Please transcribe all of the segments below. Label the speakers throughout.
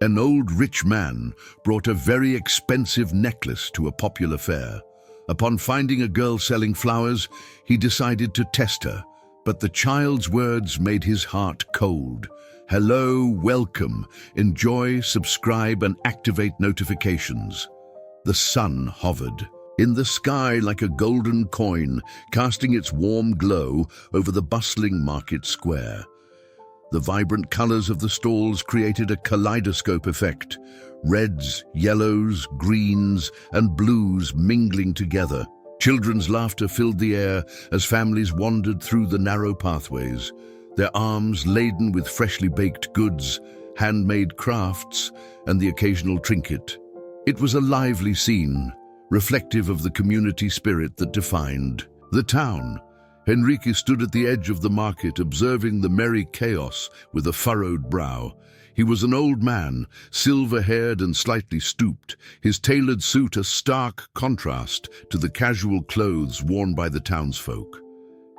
Speaker 1: An old rich man brought a very expensive necklace to a popular fair. Upon finding a girl selling flowers, he decided to test her, but the child's words made his heart cold. Hello, welcome, enjoy, subscribe, and activate notifications. The sun hovered in the sky like a golden coin, casting its warm glow over the bustling market square. The vibrant colors of the stalls created a kaleidoscope effect, reds, yellows, greens, and blues mingling together. Children's laughter filled the air as families wandered through the narrow pathways, their arms laden with freshly baked goods, handmade crafts, and the occasional trinket. It was a lively scene, reflective of the community spirit that defined the town. Henrique stood at the edge of the market, observing the merry chaos with a furrowed brow. He was an old man, silver-haired and slightly stooped, his tailored suit a stark contrast to the casual clothes worn by the townsfolk.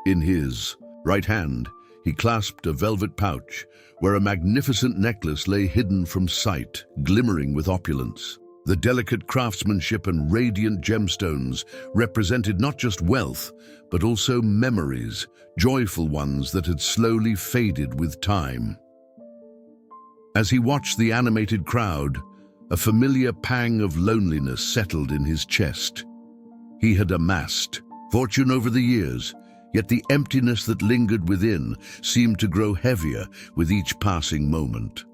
Speaker 1: In his right hand, he clasped a velvet pouch, where a magnificent necklace lay hidden from sight, glimmering with opulence. The delicate craftsmanship and radiant gemstones represented not just wealth, but also memories, joyful ones that had slowly faded with time. As he watched the animated crowd, a familiar pang of loneliness settled in his chest. He had amassed fortune over the years, yet the emptiness that lingered within seemed to grow heavier with each passing moment.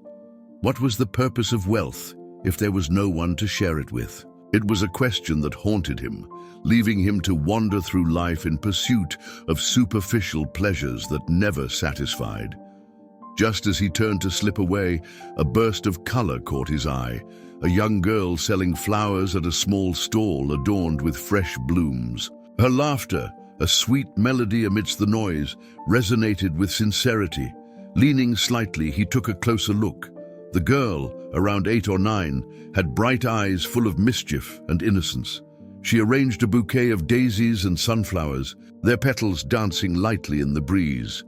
Speaker 1: What was the purpose of wealth if there was no one to share it with? It was a question that haunted him, leaving him to wander through life in pursuit of superficial pleasures that never satisfied. Just as he turned to slip away, a burst of color caught his eye. A young girl selling flowers at a small stall adorned with fresh blooms. Her laughter, a sweet melody amidst the noise, resonated with sincerity. Leaning slightly, he took a closer look. The girl, around 8 or 9, had bright eyes full of mischief and innocence. She arranged a bouquet of daisies and sunflowers, their petals dancing lightly in the breeze.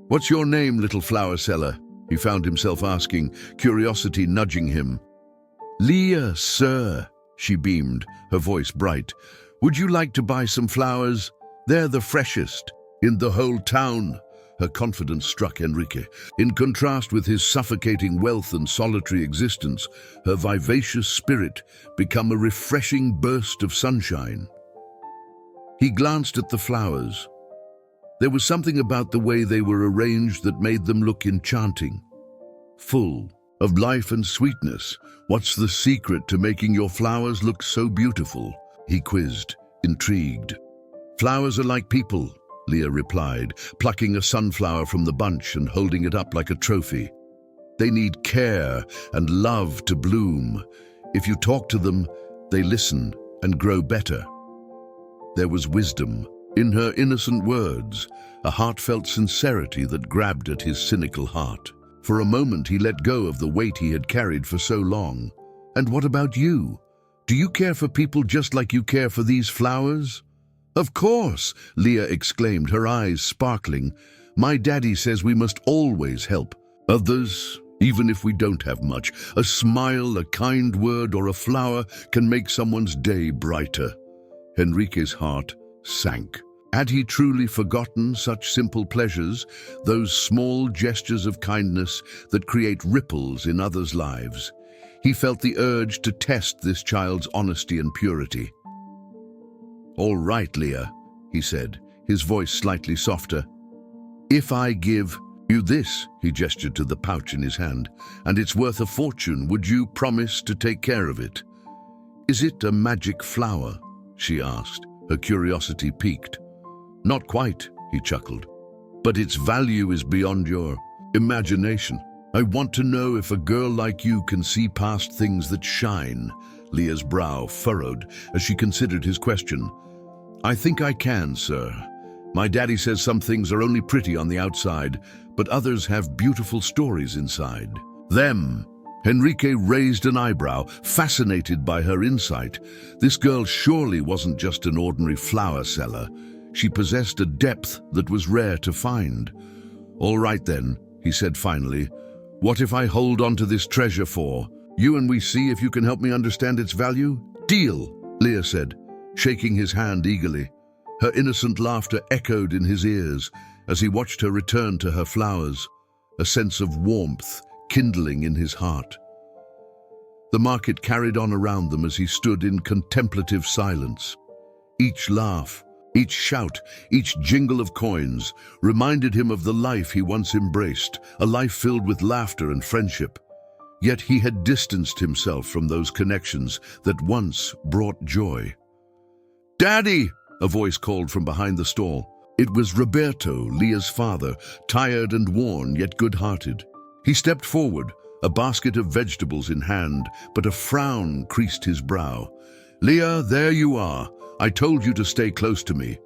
Speaker 1: "What's your name, little flower seller?" he found himself asking, curiosity nudging him. "Leah, sir," she beamed, her voice bright. "Would you like to buy some flowers? They're the freshest in the whole town." Her confidence struck Henrique. In contrast with his suffocating wealth and solitary existence, her vivacious spirit became a refreshing burst of sunshine. He glanced at the flowers. There was something about the way they were arranged that made them look enchanting, full of life and sweetness. "What's the secret to making your flowers look so beautiful?" he quizzed, intrigued. "Flowers are like people," Leah replied, plucking a sunflower from the bunch and holding it up like a trophy. "They need care and love to bloom. If you talk to them, they listen and grow better." There was wisdom in her innocent words, a heartfelt sincerity that grabbed at his cynical heart. For a moment he let go of the weight he had carried for so long. "And what about you? Do you care for people just like you care for these flowers?" "Of course," Leah exclaimed, her eyes sparkling. "My daddy says we must always help others, even if we don't have much. A smile, a kind word, or a flower can make someone's day brighter." Henrique's heart sank. Had he truly forgotten such simple pleasures, those small gestures of kindness that create ripples in others' lives? He felt the urge to test this child's honesty and purity. "All right, Leah," he said, his voice slightly softer. "If I give you this," he gestured to the pouch in his hand, "and it's worth a fortune, would you promise to take care of it?" "Is it a magic flower?" she asked, her curiosity piqued. "Not quite," he chuckled, "but its value is beyond your imagination. I want to know if a girl like you can see past things that shine." Leah's brow furrowed as she considered his question. "I think I can, sir. My daddy says some things are only pretty on the outside, but others have beautiful stories inside." "Them?" Henrique raised an eyebrow, fascinated by her insight. This girl surely wasn't just an ordinary flower seller. She possessed a depth that was rare to find. "All right then," he said finally. What if I hold on to this treasure for you and we see if you can help me understand its value? Deal, Leah said, shaking his hand eagerly. Her innocent laughter echoed in his ears as he watched her return to her flowers, a sense of warmth kindling in his heart. The market carried on around them as he stood in contemplative silence. Each laugh, each shout, each jingle of coins reminded him of the life he once embraced, a life filled with laughter and friendship. Yet he had distanced himself from those connections that once brought joy. "Daddy!" a voice called from behind the stall. It was Roberto, Leah's father, tired and worn yet good-hearted. He stepped forward, a basket of vegetables in hand, but a frown creased his brow. "Leah, there you are. I told you to stay close to me."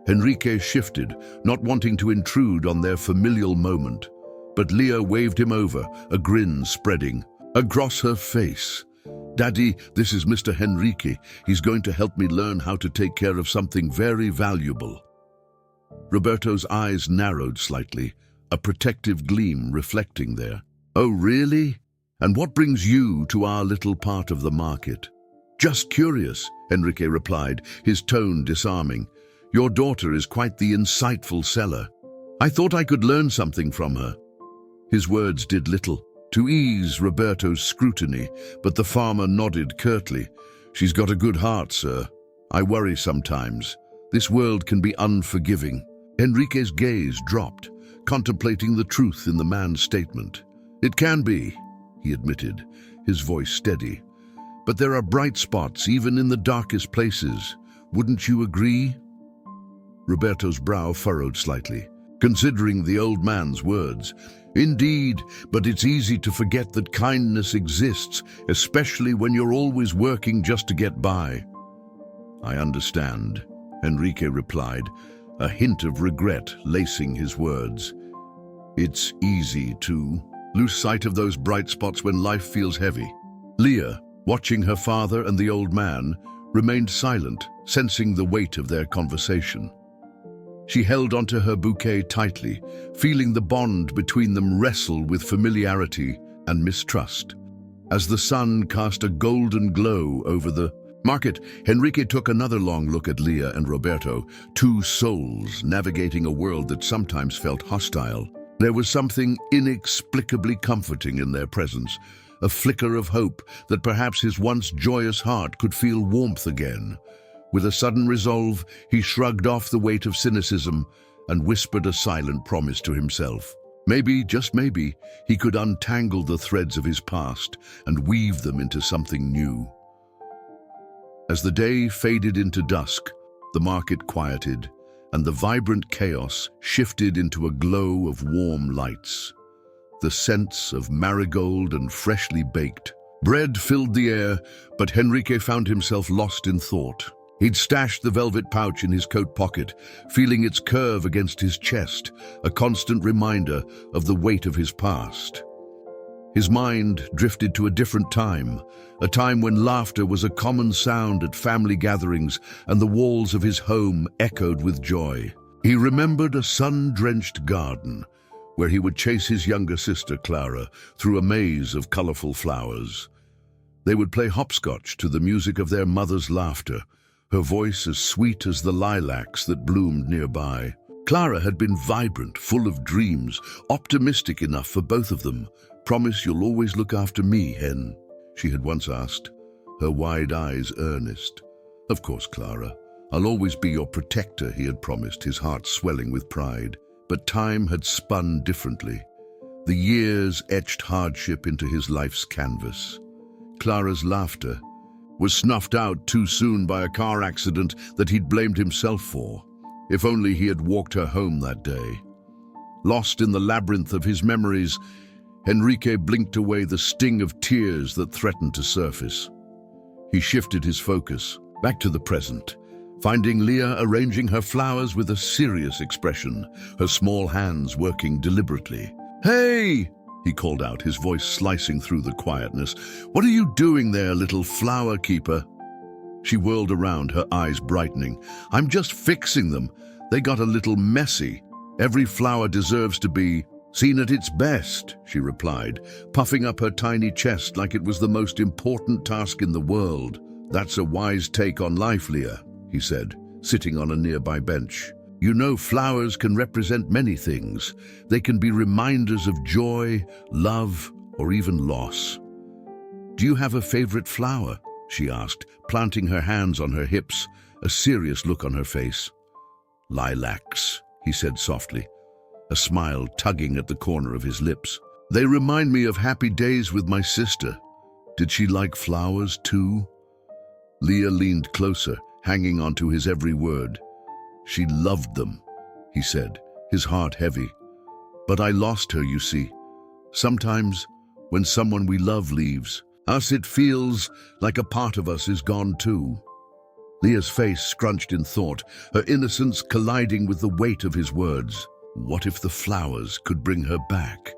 Speaker 1: Enrique shifted, not wanting to intrude on their familial moment. But Leah waved him over, a grin spreading across her face. "Daddy, this is Mr. Enrique. He's going to help me learn how to take care of something very valuable." Roberto's eyes narrowed slightly, a protective gleam reflecting there. "Oh, really? And what brings you to our little part of the market?" "Just curious," Enrique replied, his tone disarming. "Your daughter is quite the insightful seller. I thought I could learn something from her." His words did little to ease Roberto's scrutiny, but the farmer nodded curtly. "She's got a good heart, sir. I worry sometimes. This world can be unforgiving." Enrique's gaze dropped, contemplating the truth in the man's statement. "It can be," he admitted, his voice steady. "But there are bright spots even in the darkest places. Wouldn't you agree?" Roberto's brow furrowed slightly, considering the old man's words. "Indeed, but it's easy to forget that kindness exists, especially when you're always working just to get by." "I understand," Enrique replied, a hint of regret lacing his words. "It's easy to lose sight of those bright spots when life feels heavy." Leah, watching her father and the old man, remained silent, sensing the weight of their conversation. She held onto her bouquet tightly, feeling the bond between them wrestle with familiarity and mistrust. As the sun cast a golden glow over the market, Enrique took another long look at Leah and Roberto, two souls navigating a world that sometimes felt hostile. There was something inexplicably comforting in their presence, a flicker of hope that perhaps his once joyous heart could feel warmth again. With a sudden resolve, he shrugged off the weight of cynicism and whispered a silent promise to himself. Maybe, just maybe, he could untangle the threads of his past and weave them into something new. As the day faded into dusk, the market quieted, and the vibrant chaos shifted into a glow of warm lights. The scents of marigold and freshly baked bread filled the air, but Enrique found himself lost in thought. He'd stashed the velvet pouch in his coat pocket, feeling its curve against his chest, a constant reminder of the weight of his past. His mind drifted to a different time, a time when laughter was a common sound at family gatherings and the walls of his home echoed with joy. He remembered a sun-drenched garden where he would chase his younger sister, Clara, through a maze of colorful flowers. They would play hopscotch to the music of their mother's laughter, her voice as sweet as the lilacs that bloomed nearby. Clara had been vibrant, full of dreams, optimistic enough for both of them. "Promise you'll always look after me, Hen?" she had once asked, her wide eyes earnest. "Of course, Clara. I'll always be your protector," he had promised, his heart swelling with pride. But time had spun differently. The years etched hardship into his life's canvas. Clara's laughter was snuffed out too soon by a car accident that he'd blamed himself for. If only he had walked her home that day. Lost in the labyrinth of his memories, Enrique blinked away the sting of tears that threatened to surface. He shifted his focus back to the present, finding Leah arranging her flowers with a serious expression, her small hands working deliberately. "Hey!" he called out, his voice slicing through the quietness. "What are you doing there, little flower keeper?" She whirled around, her eyes brightening. "I'm just fixing them. They got a little messy. Every flower deserves to be Seen at its best, she replied, puffing up her tiny chest like it was the most important task in the world. That's a wise take on life, Leah, he said, sitting on a nearby bench. You know, flowers can represent many things. They can be reminders of joy, love, or even loss. Do you have a favorite flower? She asked, planting her hands on her hips, a serious look on her face. Lilacs, he said softly, a smile tugging at the corner of his lips. They remind me of happy days with my sister. Did she like flowers too? Leah leaned closer, hanging onto his every word. She loved them, he said, his heart heavy. But I lost her, you see. Sometimes, when someone we love leaves us, it feels like a part of us is gone too. Leah's face scrunched in thought, her innocence colliding with the weight of his words. What if the flowers could bring her back?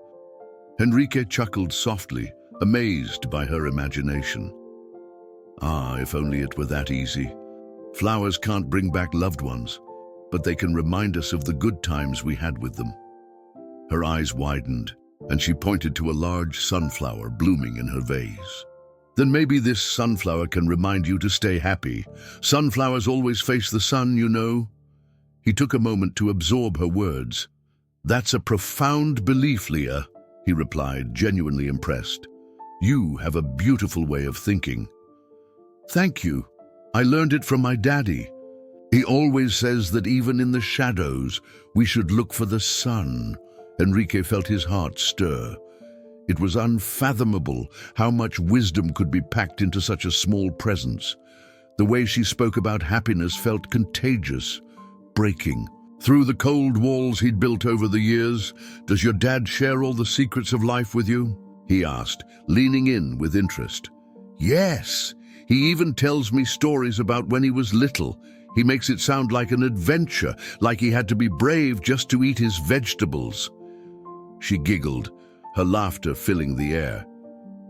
Speaker 1: Henrique chuckled softly, amazed by her imagination. Ah, if only it were that easy. Flowers can't bring back loved ones, but they can remind us of the good times we had with them. Her eyes widened, and she pointed to a large sunflower blooming in her vase. Then maybe this sunflower can remind you to stay happy. Sunflowers always face the sun, you know. He took a moment to absorb her words. That's a profound belief, Leah, he replied, genuinely impressed. You have a beautiful way of thinking. Thank you. I learned it from my daddy. He always says that even in the shadows, we should look for the sun. Henrique felt his heart stir. It was unfathomable how much wisdom could be packed into such a small presence. The way she spoke about happiness felt contagious, breaking through the cold walls he'd built over the years. Does your dad share all the secrets of life with you? He asked, leaning in with interest. Yes, he even tells me stories about when he was little. He makes it sound like an adventure, like he had to be brave just to eat his vegetables. She giggled, her laughter filling the air.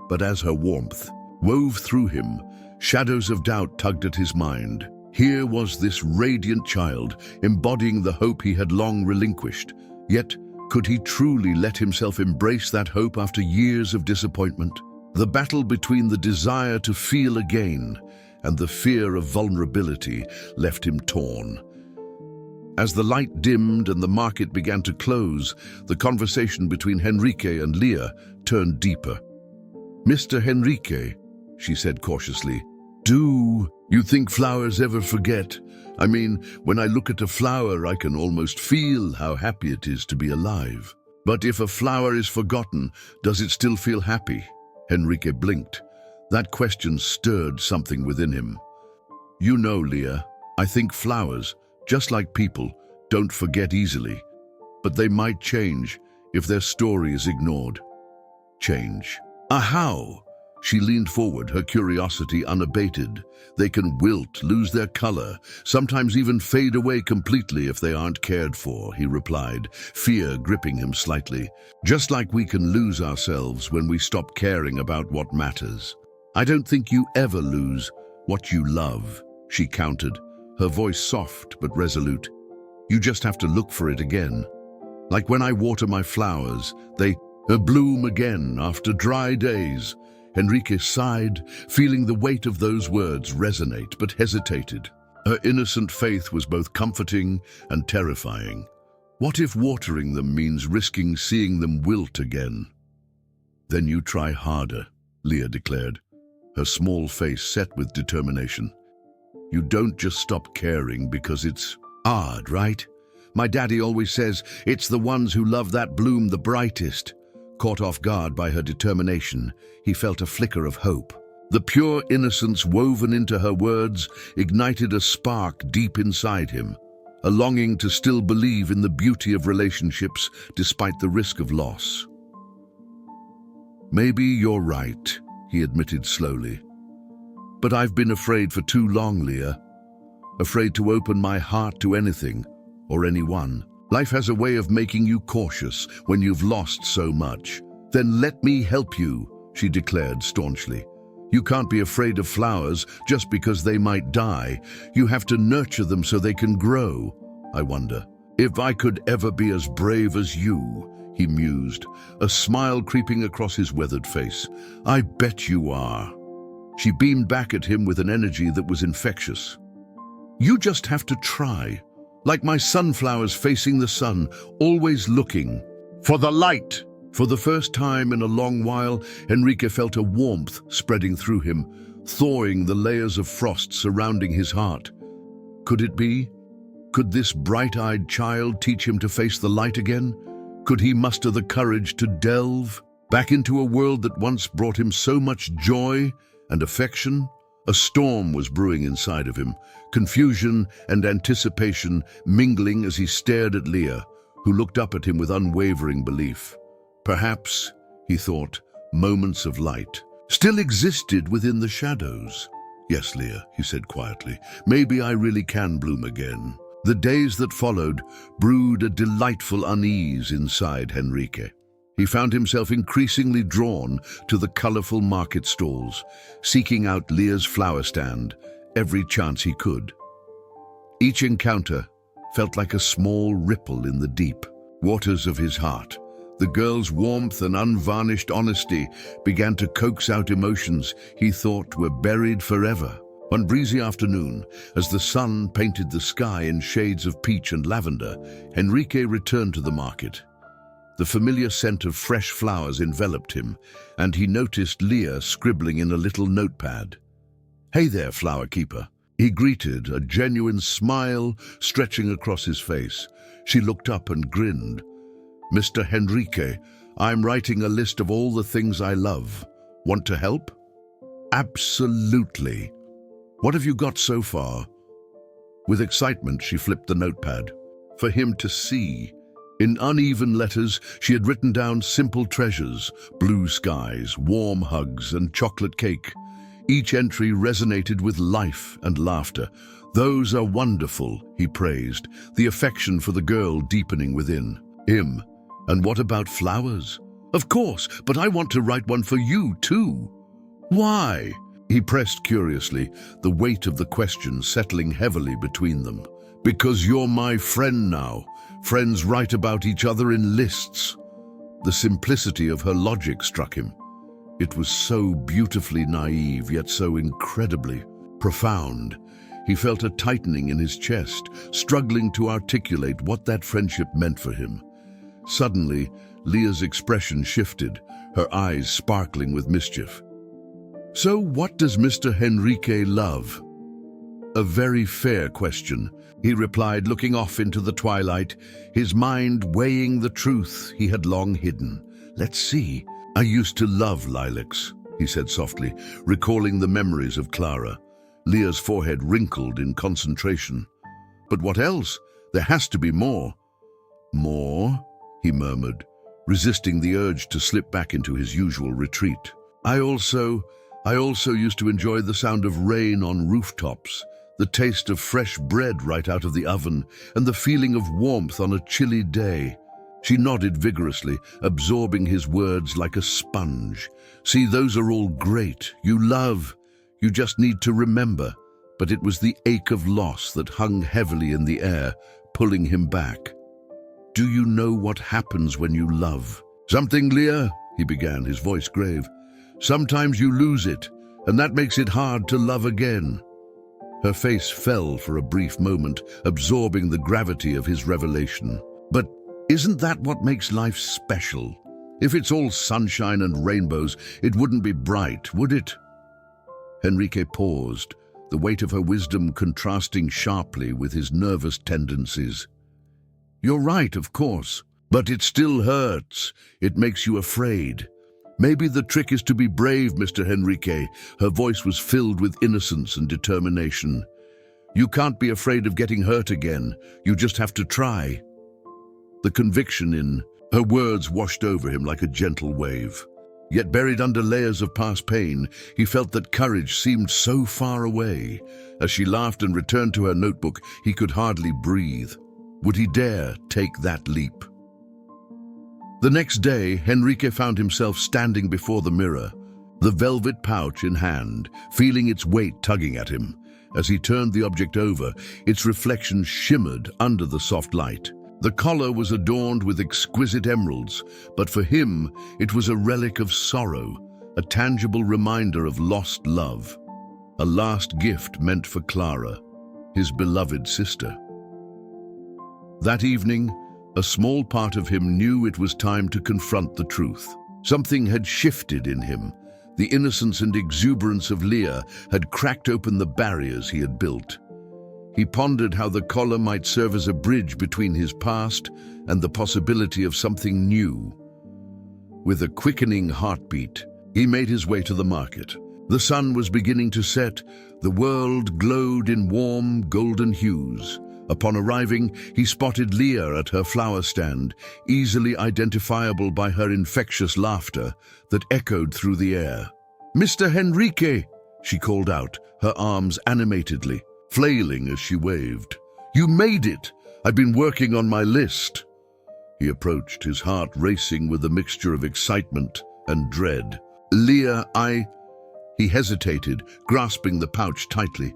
Speaker 1: But as her warmth wove through him, shadows of doubt tugged at his mind. Here was this radiant child, embodying the hope he had long relinquished. Yet, could he truly let himself embrace that hope after years of disappointment? The battle between the desire to feel again and the fear of vulnerability left him torn. As the light dimmed and the market began to close, the conversation between Henrique and Leah turned deeper. Mr. Henrique, she said cautiously, do you think flowers ever forget? I mean, when I look at a flower, I can almost feel how happy it is to be alive. But if a flower is forgotten, does it still feel happy? Henrique blinked. That question stirred something within him. You know, Leah, I think flowers, just like people, don't forget easily. But they might change if their story is ignored. Change. How? She leaned forward, her curiosity unabated. They can wilt, lose their color, sometimes even fade away completely if they aren't cared for, he replied, fear gripping him slightly. Just like we can lose ourselves when we stop caring about what matters. I don't think you ever lose what you love, she countered, her voice soft but resolute. You just have to look for it again. Like when I water my flowers, they bloom again after dry days. Henrique sighed, feeling the weight of those words resonate, but hesitated. Her innocent faith was both comforting and terrifying. What if watering them means risking seeing them wilt again? Then you try harder, Leah declared, her small face set with determination. You don't just stop caring because it's hard, right? My daddy always says it's the ones who love that bloom the brightest. Caught off guard by her determination, he felt a flicker of hope. The pure innocence woven into her words ignited a spark deep inside him, a longing to still believe in the beauty of relationships despite the risk of loss. Maybe you're right, he admitted slowly. But I've been afraid for too long, Leah. Afraid to open my heart to anything or anyone. Life has a way of making you cautious when you've lost so much. Then let me help you, she declared staunchly. You can't be afraid of flowers just because they might die. You have to nurture them so they can grow. I wonder if I could ever be as brave as you, he mused, a smile creeping across his weathered face. "I bet you are." She beamed back at him with an energy that was infectious. "You just have to try, like my sunflowers facing the sun, always looking for the light." For the first time in a long while, Henrique felt a warmth spreading through him, thawing the layers of frost surrounding his heart. Could it be? Could this bright-eyed child teach him to face the light again? Could he muster the courage to delve back into a world that once brought him so much joy and affection? A storm was brewing inside of him, confusion and anticipation mingling as he stared at Leah, who looked up at him with unwavering belief. Perhaps, he thought, moments of light still existed within the shadows. "Yes, Leah," he said quietly, "maybe I really can bloom again." The days that followed brewed a delightful unease inside Henrique. He found himself increasingly drawn to the colorful market stalls, seeking out Leah's flower stand every chance he could. Each encounter felt like a small ripple in the deep waters of his heart. The girl's warmth and unvarnished honesty began to coax out emotions he thought were buried forever. One breezy afternoon, as the sun painted the sky in shades of peach and lavender, Henrique returned to the market. The familiar scent of fresh flowers enveloped him, and he noticed Leah scribbling in a little notepad. "Hey there, flower keeper," he greeted, a genuine smile stretching across his face. She looked up and grinned. "Mr. Henrique, I'm writing a list of all the things I love. Want to help?" "Absolutely. What have you got so far?" With excitement, she flipped the notepad for him to see. In uneven letters, she had written down simple treasures: blue skies, warm hugs, and chocolate cake. Each entry resonated with life and laughter. "Those are wonderful," he praised, the affection for the girl deepening within him. "And what about flowers?" "Of course, but I want to write one for you too." "Why?" he pressed curiously, the weight of the question settling heavily between them. "Because you're my friend now. Friends write about each other in lists." The simplicity of her logic struck him. It was so beautifully naive, yet so incredibly profound. He felt a tightening in his chest, struggling to articulate what that friendship meant for him. Suddenly, Leah's expression shifted, her eyes sparkling with mischief. "So what does Mr. Henrique love?" "A very fair question," he replied, looking off into the twilight, his mind weighing the truth he had long hidden. "Let's see. I used to love lilacs," he said softly, recalling the memories of Clara. Leah's forehead wrinkled in concentration. "But what else? There has to be more." "More?" he murmured, resisting the urge to slip back into his usual retreat. I also used to enjoy the sound of rain on rooftops, the taste of fresh bread right out of the oven, and the feeling of warmth on a chilly day." She nodded vigorously, absorbing his words like a sponge. "See, those are all great. You love. You just need to remember." But it was the ache of loss that hung heavily in the air, pulling him back. "Do you know what happens when you love?" "Something, Leah," he began, his voice grave. "Sometimes you lose it, and that makes it hard to love again." Her face fell for a brief moment, absorbing the gravity of his revelation. "But isn't that what makes life special? If it's all sunshine and rainbows, it wouldn't be bright, would it?" Henrique paused, the weight of her wisdom contrasting sharply with his nervous tendencies. "You're right, of course, but it still hurts. It makes you afraid. Maybe the trick is to be brave, Mr. Henrique." Her voice was filled with innocence and determination. "You can't be afraid of getting hurt again. You just have to try." The conviction in her words washed over him like a gentle wave. Yet buried under layers of past pain, he felt that courage seemed so far away. As she laughed and returned to her notebook, he could hardly breathe. Would he dare take that leap? The next day, Henrique found himself standing before the mirror, the velvet pouch in hand, feeling its weight tugging at him. As he turned the object over, its reflection shimmered under the soft light. The collar was adorned with exquisite emeralds, but for him it was a relic of sorrow, a tangible reminder of lost love, a last gift meant for Clara, his beloved sister. That evening, a small part of him knew it was time to confront the truth. Something had shifted in him. The innocence and exuberance of Leah had cracked open the barriers he had built. He pondered how the collar might serve as a bridge between his past and the possibility of something new. With a quickening heartbeat, he made his way to the market. The sun was beginning to set. The world glowed in warm, golden hues. Upon arriving, he spotted Leah at her flower stand, easily identifiable by her infectious laughter that echoed through the air. "Mr. Henrique!" she called out, her arms animatedly, flailing as she waved. "You made it! I've been working on my list." He approached, his heart racing with a mixture of excitement and dread. "Leah, He hesitated, grasping the pouch tightly.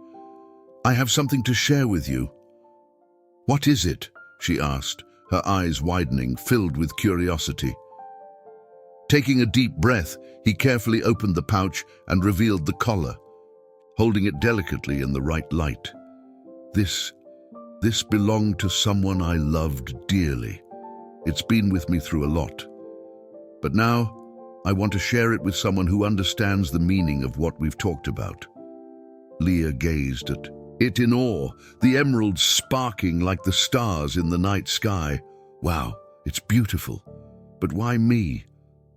Speaker 1: "I have something to share with you." "What is it?" she asked, her eyes widening, filled with curiosity. Taking a deep breath, he carefully opened the pouch and revealed the collar, holding it delicately in the right light. This belonged to someone I loved dearly. It's been with me through a lot. But now, I want to share it with someone who understands the meaning of what we've talked about." Leah gazed at it in awe, the emeralds sparkling like the stars in the night sky. "Wow, it's beautiful. But why me?"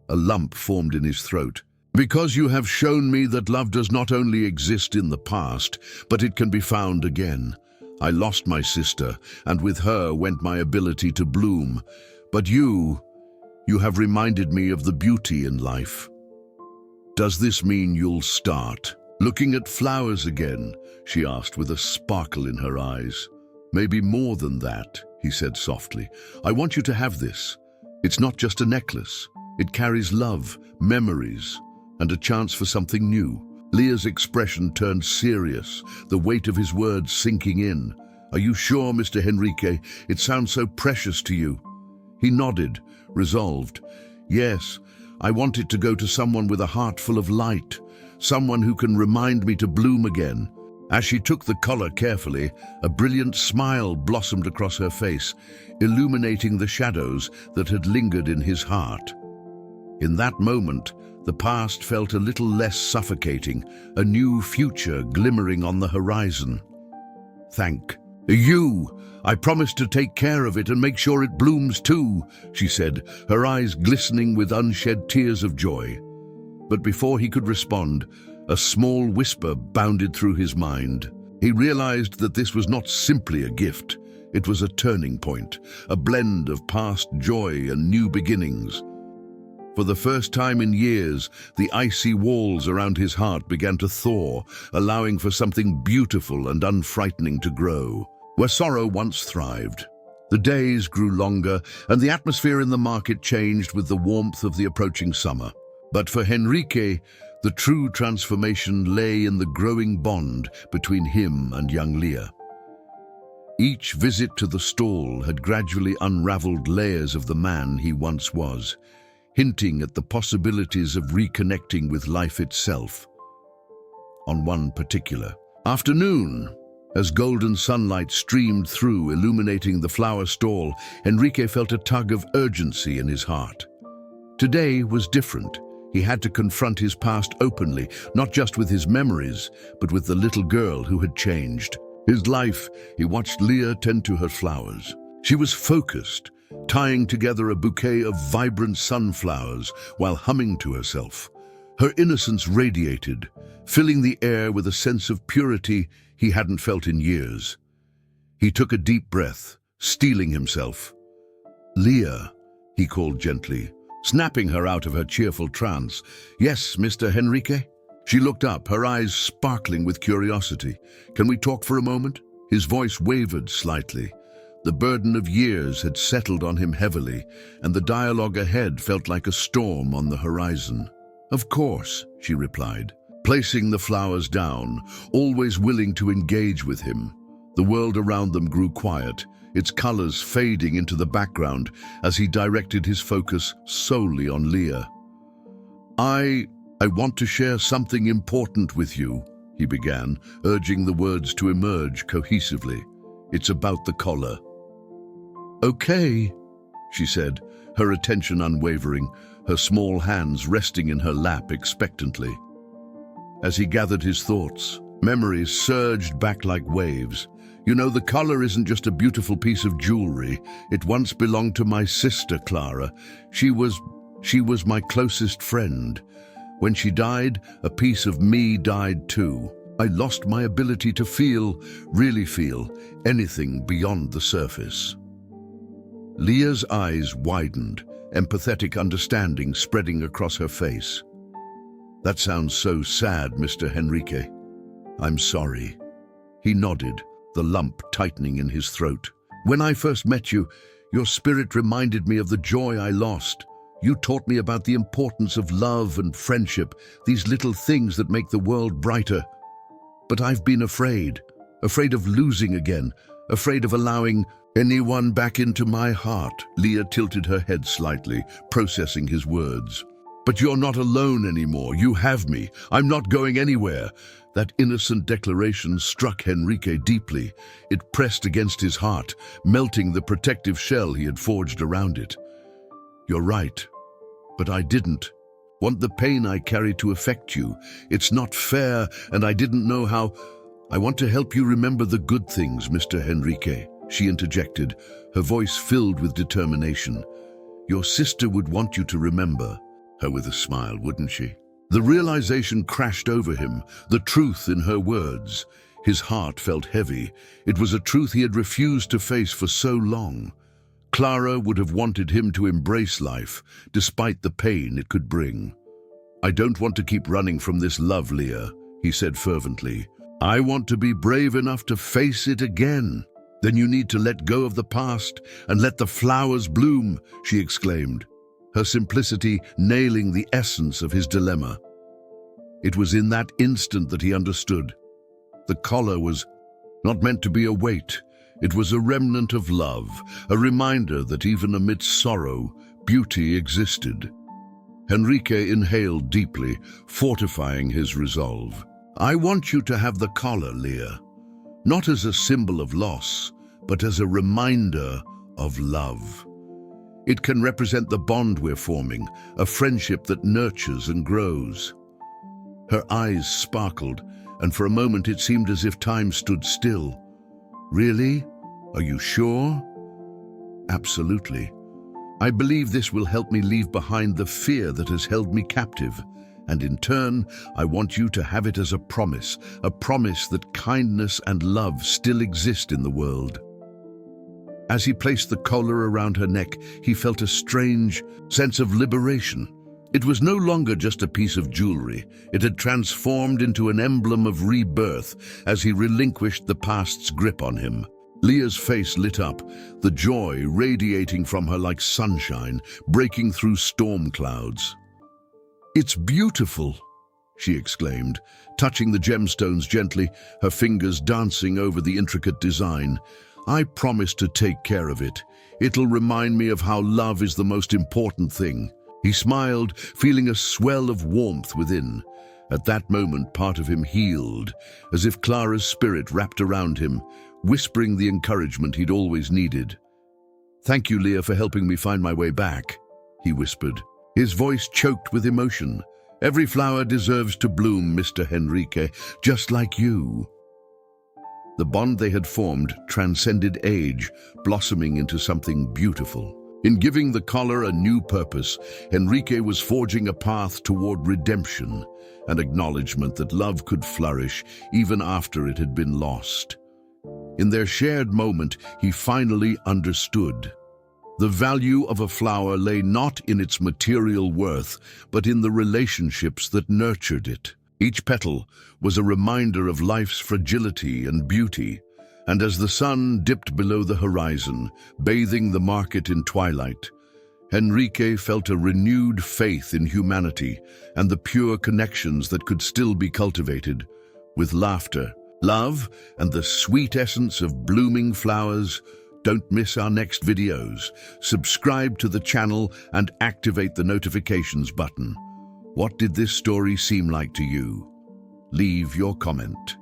Speaker 1: A lump formed in his throat. "Because you have shown me that love does not only exist in the past, but it can be found again. I lost my sister, and with her went my ability to bloom. But you have reminded me of the beauty in life. Does this mean you'll start looking at flowers again?" she asked with a sparkle in her eyes. "Maybe more than that," he said softly. "I want you to have this. It's not just a necklace. It carries love, memories, and a chance for something new." Leah's expression turned serious, the weight of his words sinking in. "Are you sure, Mr. Henrique? It sounds so precious to you." He nodded, resolved. "Yes, I want it to go to someone with a heart full of light, someone who can remind me to bloom again." As she took the collar carefully, a brilliant smile blossomed across her face, illuminating the shadows that had lingered in his heart. In that moment, the past felt a little less suffocating, a new future glimmering on the horizon. "Thank you. I promise to take care of it and make sure it blooms too," she said, her eyes glistening with unshed tears of joy. But before he could respond, a small whisper bounded through his mind. He realized that this was not simply a gift. It was a turning point, a blend of past joy and new beginnings. For the first time in years, the icy walls around his heart began to thaw, allowing for something beautiful and unfrightening to grow. Where sorrow once thrived. The days grew longer, and the atmosphere in the market changed with the warmth of the approaching summer. But for Henrique, the true transformation lay in the growing bond between him and young Leah. Each visit to the stall had gradually unraveled layers of the man he once was, hinting at the possibilities of reconnecting with life itself. On one particular afternoon, as golden sunlight streamed through, illuminating the flower stall, Henrique felt a tug of urgency in his heart. Today was different. He had to confront his past openly, not just with his memories, but with the little girl who had changed his life. He watched Leah tend to her flowers. She was focused, tying together a bouquet of vibrant sunflowers while humming to herself. Her innocence radiated, filling the air with a sense of purity he hadn't felt in years. He took a deep breath, steeling himself. "Leah," he called gently, snapping her out of her cheerful trance. "Yes, Mr. Henrique?" She looked up, her eyes sparkling with curiosity. "Can we talk for a moment?" His voice wavered slightly. The burden of years had settled on him heavily, and the dialogue ahead felt like a storm on the horizon. "Of course," she replied, placing the flowers down, always willing to engage with him. The world around them grew quiet, its colors fading into the background as he directed his focus solely on Leah. I want to share something important with you," he began, urging the words to emerge cohesively. "It's about the collar." "Okay," she said, her attention unwavering, her small hands resting in her lap expectantly. As he gathered his thoughts, memories surged back like waves. "You know, the collar isn't just a beautiful piece of jewelry. It once belonged to my sister, Clara. She was my closest friend. When she died, a piece of me died too. I lost my ability to feel, really feel, anything beyond the surface." Leah's eyes widened, empathetic understanding spreading across her face. "That sounds so sad, Mr. Henrique. I'm sorry." He nodded, the lump tightening in his throat. "When I first met you, your spirit reminded me of the joy I lost. You taught me about the importance of love and friendship, these little things that make the world brighter. But I've been afraid of losing again, afraid of allowing anyone back into my heart." Leah tilted her head slightly, processing his words. "But you're not alone anymore. You have me. I'm not going anywhere." That innocent declaration struck Henrique deeply. It pressed against his heart, melting the protective shell he had forged around it. "You're right, but I didn't want the pain I carry to affect you. It's not fair, and I didn't know how. I want to help you remember the good things, Mr. Henrique," she interjected, her voice filled with determination. "Your sister would want you to remember her with a smile, wouldn't she?" The realization crashed over him, the truth in her words. His heart felt heavy. It was a truth he had refused to face for so long. Clara would have wanted him to embrace life, despite the pain it could bring. "I don't want to keep running from this love, Leah," he said fervently. "I want to be brave enough to face it again." "Then you need to let go of the past and let the flowers bloom," she exclaimed, her simplicity nailing the essence of his dilemma. It was in that instant that he understood. The collar was not meant to be a weight. It was a remnant of love, a reminder that even amidst sorrow, beauty existed. Henrique inhaled deeply, fortifying his resolve. "I want you to have the collar, Leah, not as a symbol of loss, but as a reminder of love. It can represent the bond we're forming, a friendship that nurtures and grows." Her eyes sparkled, and for a moment it seemed as if time stood still. "Really? Are you sure?" "Absolutely. I believe this will help me leave behind the fear that has held me captive. And in turn, I want you to have it as a promise that kindness and love still exist in the world." As he placed the collar around her neck, he felt a strange sense of liberation. It was no longer just a piece of jewelry. It had transformed into an emblem of rebirth as he relinquished the past's grip on him. Leah's face lit up, the joy radiating from her like sunshine, breaking through storm clouds. "It's beautiful," she exclaimed, touching the gemstones gently, her fingers dancing over the intricate design. "I promise to take care of it. It'll remind me of how love is the most important thing." He smiled, feeling a swell of warmth within. At that moment, part of him healed, as if Clara's spirit wrapped around him, whispering the encouragement he'd always needed. "Thank you, Leah, for helping me find my way back," he whispered, his voice choked with emotion. "Every flower deserves to bloom, Mr. Henrique, just like you." The bond they had formed transcended age, blossoming into something beautiful. In giving the collar a new purpose, Henrique was forging a path toward redemption, an acknowledgement that love could flourish even after it had been lost. In their shared moment, he finally understood. The value of a flower lay not in its material worth, but in the relationships that nurtured it. Each petal was a reminder of life's fragility and beauty, and as the sun dipped below the horizon, bathing the market in twilight, Henrique felt a renewed faith in humanity and the pure connections that could still be cultivated. With laughter, love, and the sweet essence of blooming flowers, don't miss our next videos. Subscribe to the channel and activate the notifications button. What did this story seem like to you? Leave your comment.